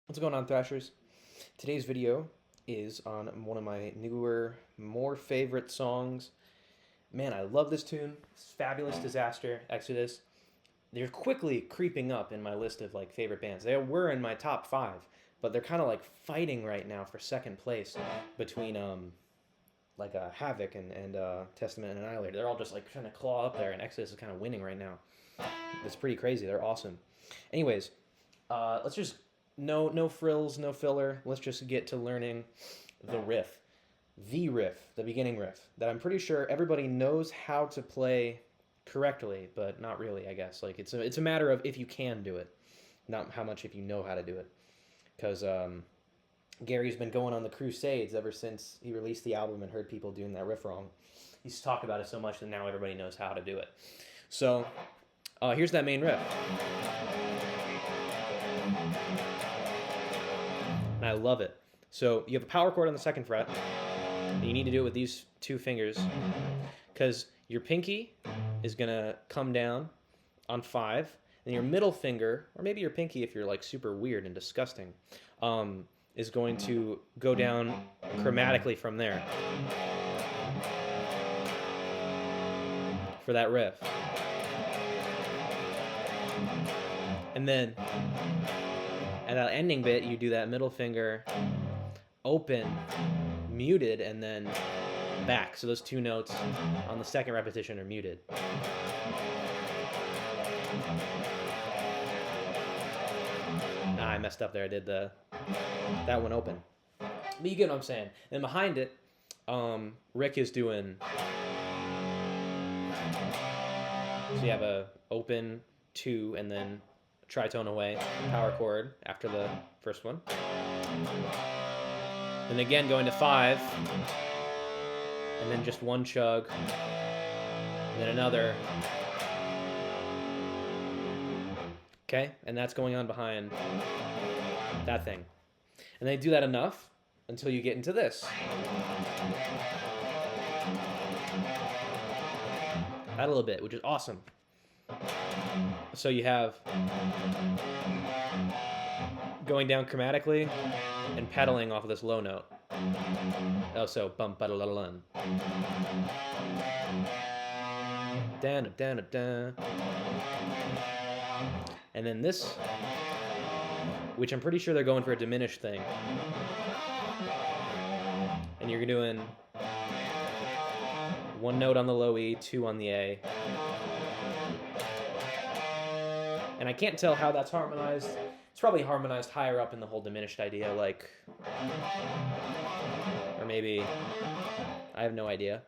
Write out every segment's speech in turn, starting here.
What's going on, Thrashers? Today's video is on one of my newer, more favorite songs. Man, I love this tune. It's Fabulous Disaster, Exodus. They're quickly creeping up in my list of like favorite bands. They were in my top 5, but they're kind of like fighting right now for second place between Havoc and Testament and Annihilator. They're all just like trying to claw up there, and Exodus is kind of winning right now. It's pretty crazy. They're awesome. Anyways, let's just no frills, no filler. Let's just get to learning the riff. The riff, the beginning riff, that I'm pretty sure everybody knows how to play correctly, but not really, I guess. Like it's a matter of if you can do it, not how much if you know how to do it. Because Gary's been going on the crusades ever since he released the album and heard people doing that riff wrong. He's talked about it so much that now everybody knows how to do it. So here's that main riff. And I love it. So you have a power chord on the 2nd fret, and you need to do it with these 2 fingers, because your pinky is going to come down on 5, and your middle finger, or maybe your pinky if you're like super weird and disgusting, is going to go down chromatically from there for that riff. And then at that ending bit, you do that middle finger open, muted, and then back. So those 2 notes on the 2nd repetition are muted. I messed up there. I did that one open. But you get what I'm saying. And behind it, Rick is doing. So you have a open 2 and then tritone away, power chord after the first one. And again going to 5, and then just 1 chug, and then another. Okay, and that's going on behind that thing. And they do that enough until you get into this. That a little bit, which is awesome. So you have going down chromatically and pedaling off of this low note. Oh, so bum ba da la la. Dan dan dan. And then this, which I'm pretty sure they're going for a diminished thing. And you're doing 1 note on the low E, 2 on the A. And I can't tell how that's harmonized. It's probably harmonized higher up in the whole diminished idea, like, or maybe, I have no idea.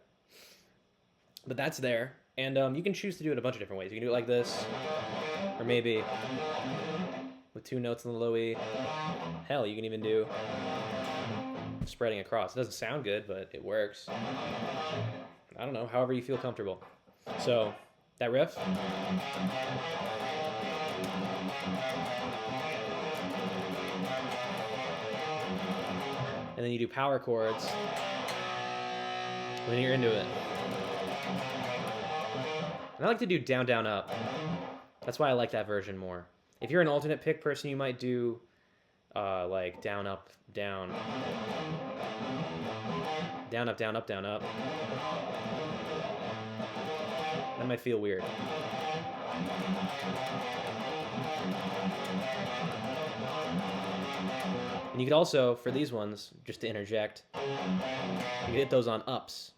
But that's there, and you can choose to do it a bunch of different ways. You can do it like this, or maybe with 2 notes on the low E. Hell, you can even do spreading across. It doesn't sound good, but it works. I don't know, however you feel comfortable. So, that riff. And then you do power chords when you're into it. And I like to do down, down, up. That's why I like that version more. If you're an alternate pick person, you might do like down, up, down. Down, up, down, up, down, up. That might feel weird. And you could also, for these ones, just to interject, you can hit those on ups.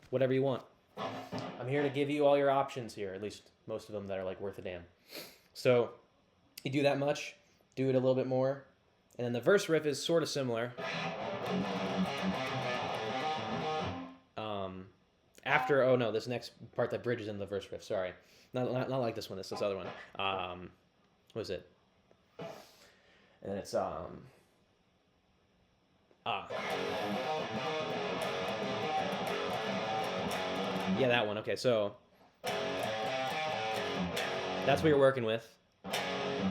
Whatever you want. I'm here to give you all your options here, at least most of them that are like worth a damn. So you do that much, do it a little bit more, and then the verse riff is sort of similar. After, oh no, this next part that bridges into the verse riff, sorry. Not like this one, this other one. What is it? And it's yeah, that one. Okay, so that's what you're working with.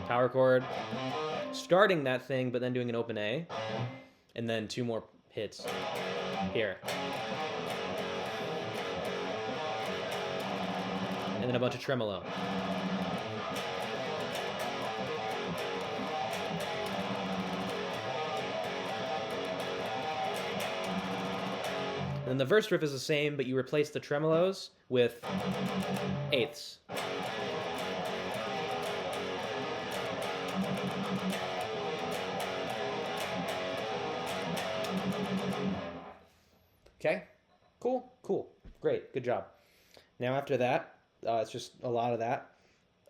Power chord, starting that thing, but then doing an open A, and then 2 more hits here. And then a bunch of tremolo. And the verse riff is the same, but you replace the tremolos with eighths. Okay, cool, great, good job. Now after that, it's just a lot of that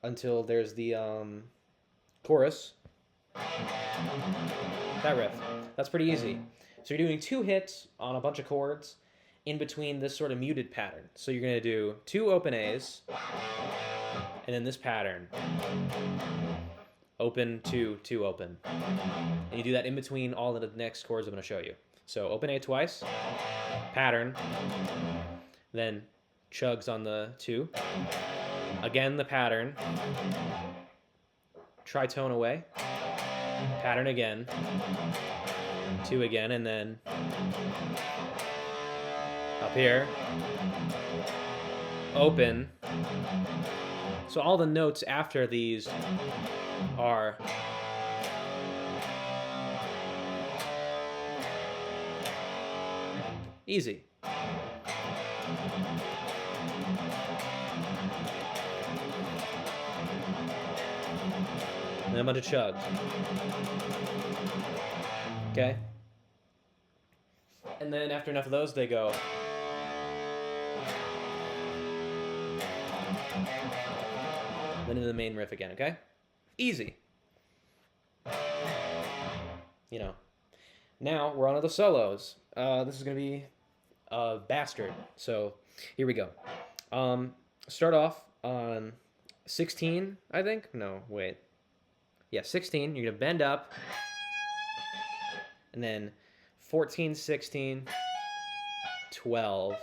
until there's the chorus. That riff. That's pretty easy. So you're doing 2 hits on a bunch of chords in between this sort of muted pattern. So you're going to do 2 open A's, and then this pattern. Open, 2, 2 open. And you do that in between all of the next chords I'm going to show you. So open A twice, pattern, then chugs on the 2. Again, the pattern. Tritone away. Pattern again. 2 again, and then up here. Open. So all the notes after these are easy. And a bunch of chugs. Okay? And then after enough of those, they go. Then into the main riff again, okay? Easy. You know. Now, we're on to the solos. This is going to be a bastard. So, here we go. Start off on 16, I think? No, wait. Yeah, 16. You're going to bend up. And then 14, 16, 12.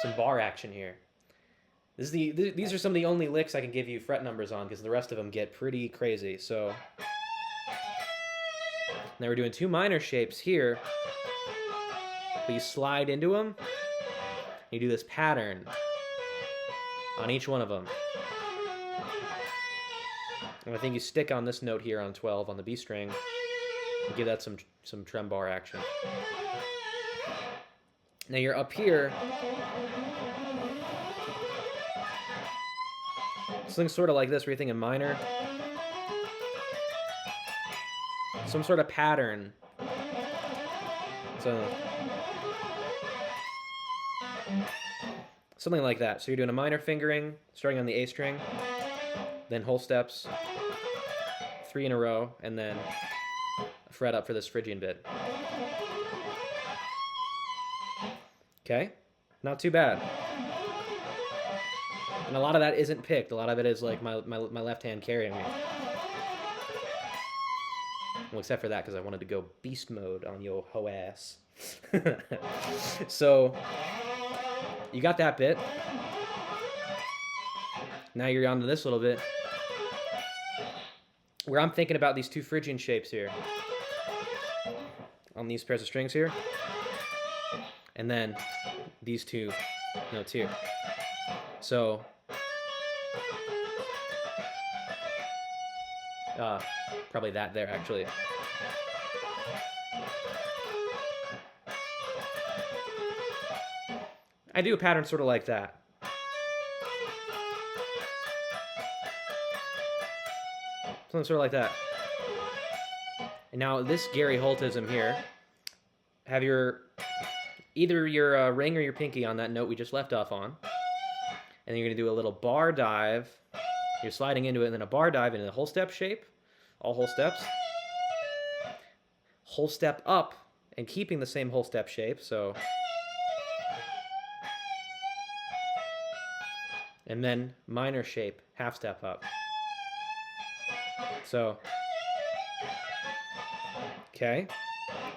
Some bar action here. These are some of the only licks I can give you fret numbers on because the rest of them get pretty crazy. So now we're doing 2 minor shapes here, but you slide into them. You do this pattern on each one of them. And I think you stick on this note here on 12 on the B string and give that some trem bar action. Now you're up here. Something sort of like this where you're thinking minor. Some sort of pattern. So something like that. So you're doing a minor fingering, starting on the A string, then whole steps, 3 in a row, and then a fret up for this Phrygian bit. Okay? Not too bad. And a lot of that isn't picked. A lot of it is like my left hand carrying me. Well, except for that, because I wanted to go beast mode on yo ho ass. So, you got that bit. Now you're on to this little bit. Where I'm thinking about these 2 Phrygian shapes here. On these pairs of strings here. And then these 2 notes here. So, probably that there, actually. I do a pattern sort of like that. Something sort of like that. And now this Gary Holtism here, have either your ring or your pinky on that note we just left off on. And then you're going to do a little bar dive. You're sliding into it, and then a bar dive into the whole step shape. All whole steps. Whole step up, and keeping the same whole step shape, so. And then minor shape, half step up. So. Okay.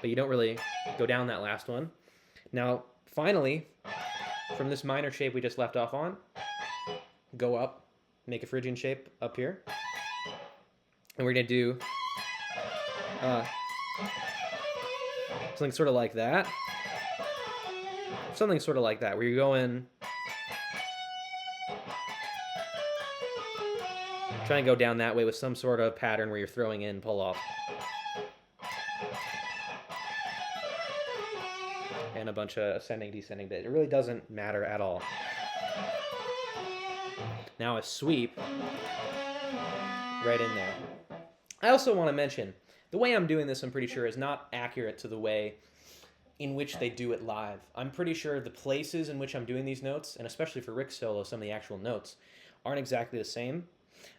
But you don't really go down that last one. Now, finally, from this minor shape we just left off on, go up, make a Phrygian shape up here. And we're going to do something sort of like that. Something sort of like that, where you're going... Try and go down that way with some sort of pattern where you're throwing in pull off. and a bunch of ascending, descending bit. It really doesn't matter at all. Now a sweep right in there. I also want to mention, the way I'm doing this, I'm pretty sure, is not accurate to the way in which they do it live. I'm pretty sure the places in which I'm doing these notes, and especially for Rick's solo, some of the actual notes, aren't exactly the same,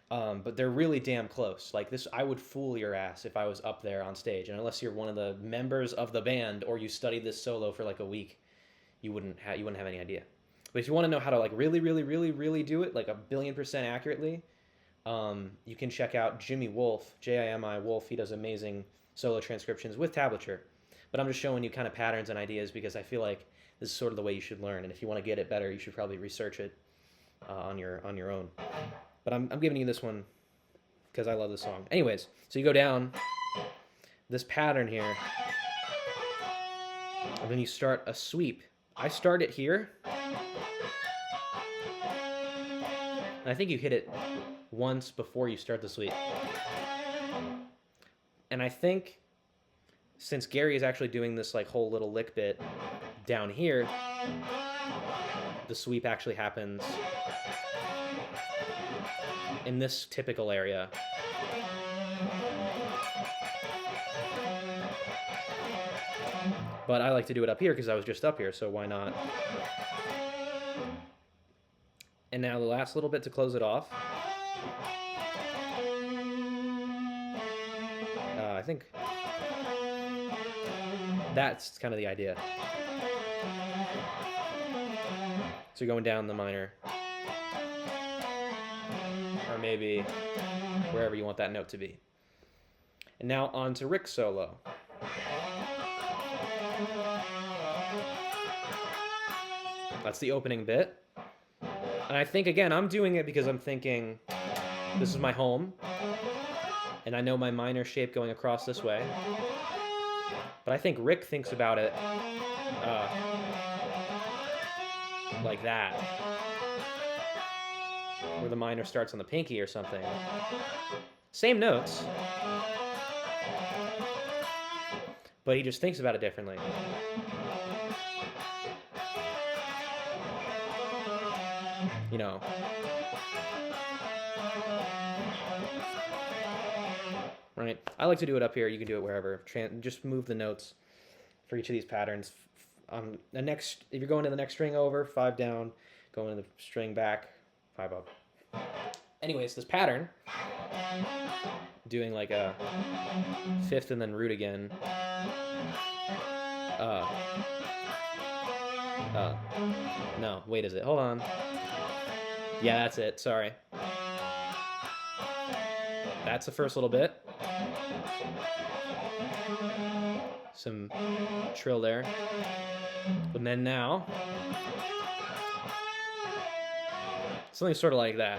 but they're really damn close. Like this, I would fool your ass if I was up there on stage, and unless you're one of the members of the band or you studied this solo for like a week, you wouldn't have any idea. But if you want to know how to like really do it, like 1,000,000,000% accurately, you can check out Jimmy Wolf, Jimi Wolf. He does amazing solo transcriptions with tablature. But I'm just showing you kind of patterns and ideas because I feel like this is sort of the way you should learn. And if you want to get it better, you should probably research it on your own. But I'm giving you this one because I love this song. Anyways, so you go down this pattern here, and then you start a sweep. I start it here, and I think you hit it once before you start the sweep. And I think since Gary is actually doing this like whole little lick bit down here, the sweep actually happens in this typical area. But I like to do it up here because I was just up here, so why not? And now the last little bit to close it off. I think that's kind of the idea. So you're going down the minor. Or maybe wherever you want that note to be. And now on to Rick's solo. That's the opening bit. And I think, again, I'm doing it because I'm thinking, this is my home, and I know my minor shape going across this way. But I think Rick thinks about it like that, where the minor starts on the pinky or something. Same notes, but he just thinks about it differently. You know. Right? I like to do it up here. You can do it wherever. Just move the notes for each of these patterns. The next, if you're going to the next string over, 5 down, going to the string back, 5 up. Anyways, this pattern, doing like a 5th and then root again. No, wait, is it? Hold on. Yeah, that's it. Sorry. That's the first little bit. Some trill there. And then now, something sort of like that.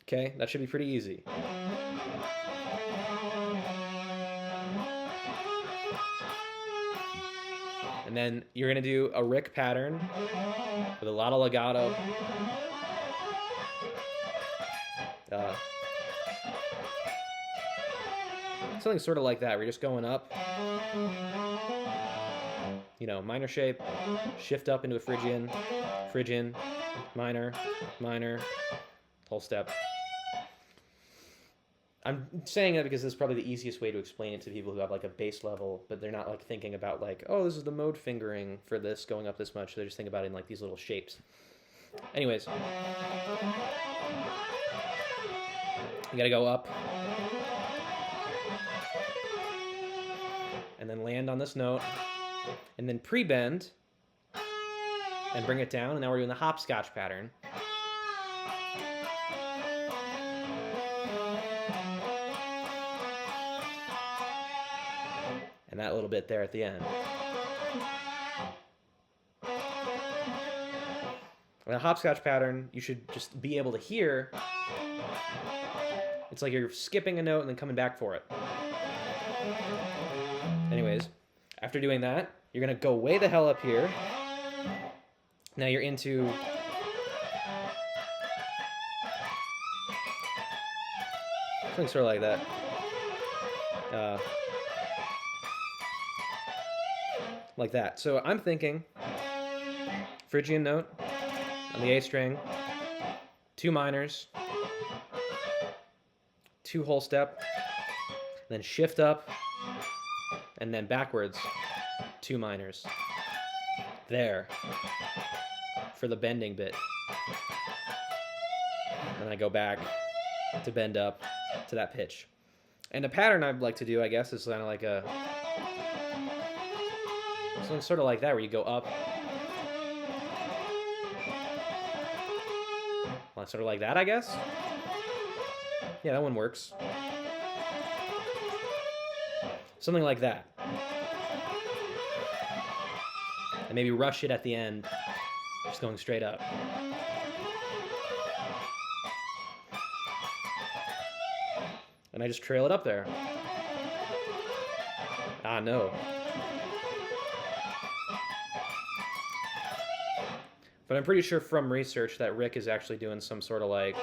Okay, that should be pretty easy. And then you're going to do a Rick pattern with a lot of legato. Something sort of like that, where you're just going up. You know, minor shape, shift up into a Phrygian, Phrygian, minor, minor, whole step. I'm saying that because this is probably the easiest way to explain it to people who have like a bass level, but they're not like thinking about like, oh, this is the mode fingering for this going up this much. They just think about it in like these little shapes. Anyways, you gotta go up and then land on this note and then pre-bend and bring it down. And now we're doing the hopscotch pattern. And that little bit there at the end. And the hopscotch pattern, you should just be able to hear. It's like you're skipping a note and then coming back for it. Anyways, after doing that, you're going to go way the hell up here. Now you're into something sort of like that. Uh, like that. So I'm thinking Phrygian note on the A string, 2 minors, 2 whole step, then shift up, and then backwards, 2 minors. There, for the bending bit. And I go back to bend up to that pitch. And the pattern I'd like to do, I guess, is kind of like something sort of like that, where you go up, well, sort of like that, I guess. Yeah, that one works. Something like that. And maybe rush it at the end, just going straight up. And I just trail it up there. Ah, no. But I'm pretty sure from research that Rick is actually doing some sort of like...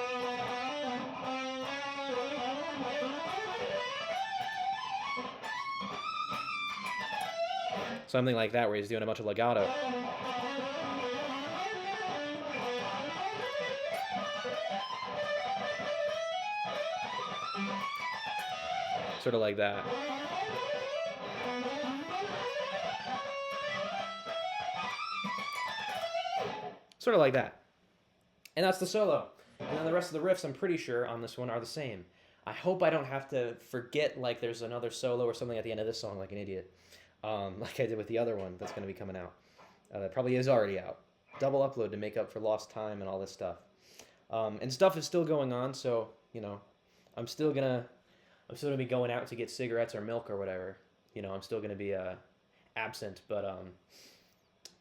something like that, where he's doing a bunch of legato. Sort of like that. Sort of like that. And that's the solo. And then the rest of the riffs, I'm pretty sure, on this one are the same. I hope I don't have to forget, like, there's another solo or something at the end of this song like an idiot. Like I did with the other one that's going to be coming out. That probably is already out. Double upload to make up for lost time and all this stuff. And stuff is still going on, so, you know, I'm still gonna be going out to get cigarettes or milk or whatever. You know, I'm still gonna be absent, but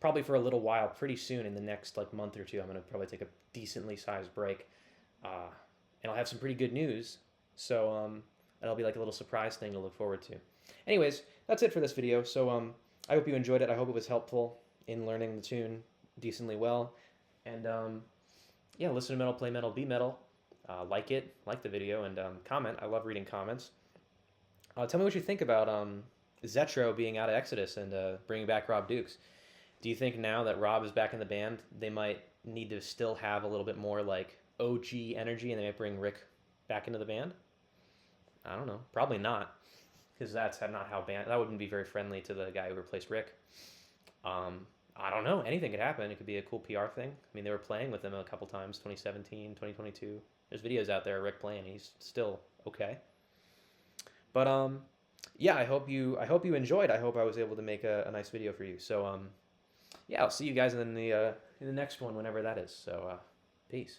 probably for a little while. Pretty soon, in the next like month or two, I'm gonna probably take a decently sized break, and I'll have some pretty good news. So that'll be like a little surprise thing to look forward to. Anyways, that's it for this video. So I hope you enjoyed it. I hope it was helpful in learning the tune decently well. And yeah, listen to metal, play metal, be metal. Like the video, and comment. I love reading comments. Tell me what you think about Zetro being out of Exodus and bringing back Rob Dukes. Do you think now that Rob is back in the band, they might need to still have a little bit more like OG energy, and they might bring Rick back into the band? I don't know. Probably not, because that's not how band. That wouldn't be very friendly to the guy who replaced Rick. I don't know. Anything could happen. It could be a cool PR thing. I mean, they were playing with him a couple times, 2017, 2022. There's videos out there of Rick playing. He's still okay. But yeah, I hope you enjoyed. I hope I was able to make a nice video for you. So yeah, I'll see you guys in the next one, whenever that is. So peace.